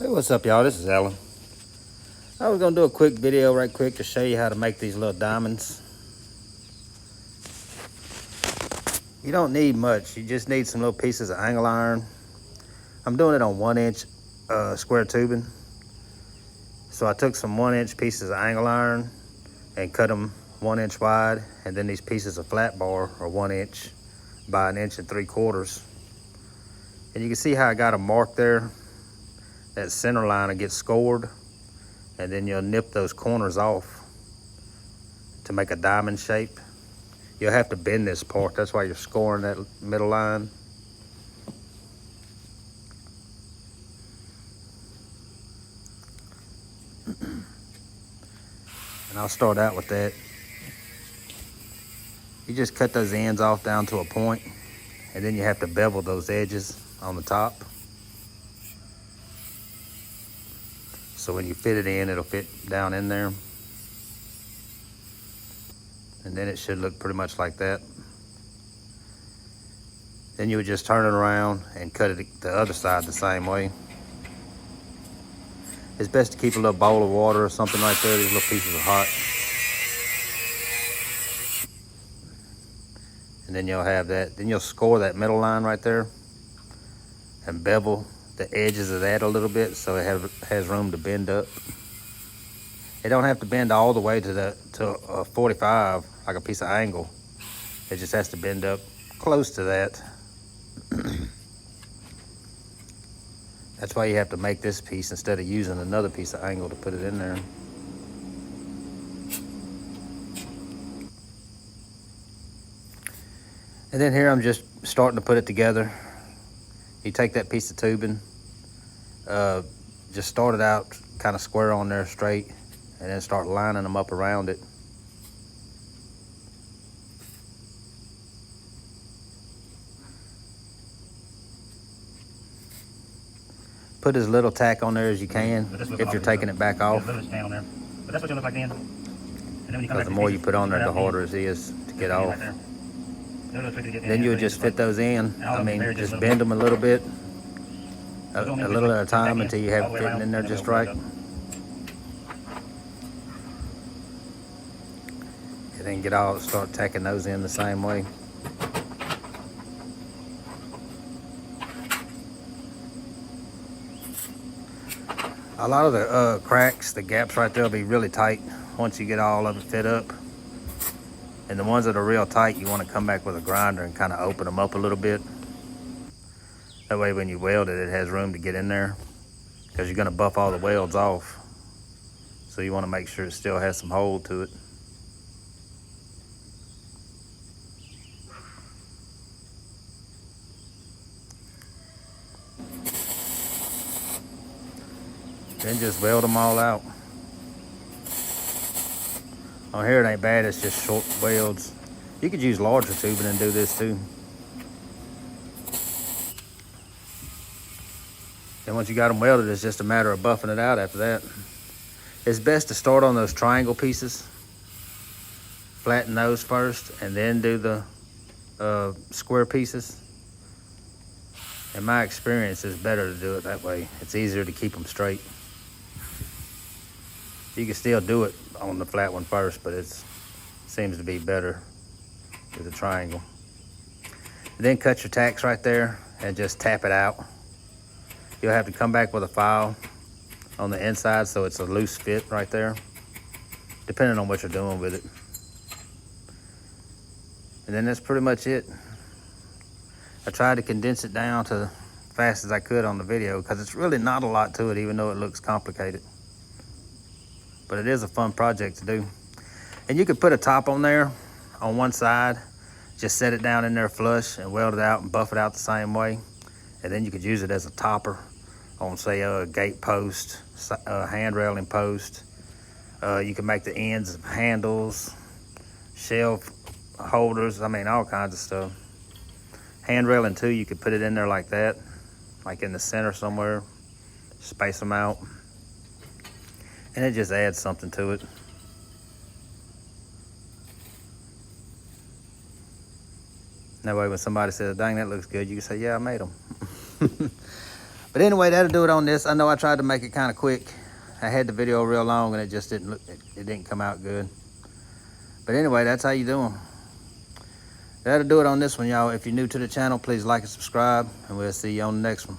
Hey, what's up, y'all? This is Alan. I was gonna do a quick video right quick to show you how to make these little diamonds. You don't need much. You just need some little pieces of angle iron. I'm doing it on 1-inch square tubing. So I took some 1-inch pieces of angle iron and cut them 1 inch wide, and then these pieces of flat bar are 1 inch by 1 3/4 inches. And you can see how I got a mark there. That center line will get scored, and then you'll nip those corners off to make a diamond shape. You'll have to bend this part. That's why you're scoring that middle line. And I'll start out with that. You just cut those ends off down to a point, and then you have to bevel those edges on the top. So when you fit it in, it'll fit down in there. And then it should look pretty much like that. Then you would just turn it around and cut it the other side the same way. It's best to keep a little bowl of water or something like that. These little pieces are hot. And then you'll have that. Then you'll score that middle line right there and bevel the edges of that a little bit so it has room to bend up. It don't have to bend all the way to a 45 like a piece of angle. It just has to bend up close to that. That's why you have to make this piece instead of using another piece of angle to put it in there. And then here I'm just starting to put it together. You take that piece of tubing, just start it out kind of square on there straight, and then start lining them up around it. Put as little tack on there as you can if you're taking it back off. Because the more you put on there, the harder it is to get off. Then you would just fit those in. I mean, just bend them a little bit, a little at a time until you have it fitting in there just right. And then start tacking those in the same way. A lot of the cracks, the gaps right there will be really tight once you get all of it fit up. And the ones that are real tight, you want to come back with a grinder and kind of open them up a little bit. That way when you weld it, it has room to get in there, because you're going to buff all the welds off. So you want to make sure it still has some hold to it. Then just weld them all out. On here it ain't bad, it's just short welds. You could use larger tubing and do this too. Then once you got them welded, it's just a matter of buffing it out after that. It's best to start on those triangle pieces. Flatten those first and then do the square pieces. In my experience, it's better to do it that way. It's easier to keep them straight. You can still do it on the flat one first, but it seems to be better with the triangle. And then cut your tacks right there and just tap it out. You'll have to come back with a file on the inside so it's a loose fit right there, depending on what you're doing with it. And then that's pretty much it. I tried to condense it down to as fast as I could on the video because it's really not a lot to it, even though it looks complicated. But it is a fun project to do. And you could put a top on there on one side, just set it down in there flush and weld it out and buff it out the same way. And then you could use it as a topper on, say, a gate post, a hand railing post. You can make the ends of handles, shelf holders, I mean, all kinds of stuff. Hand railing too, you could put it in there like that, like in the center somewhere, space them out. And it just adds something to it. That way when somebody says, dang, that looks good, you can say, yeah, I made them. But But anyway, that'll do it on this. I know I tried to make it kind of quick. I had the video real long and it just didn't look, it didn't come out good. But anyway, that's how you do them. That'll do it on this one, y'all. If you're new to the channel, please like and subscribe, and we'll see you on the next one.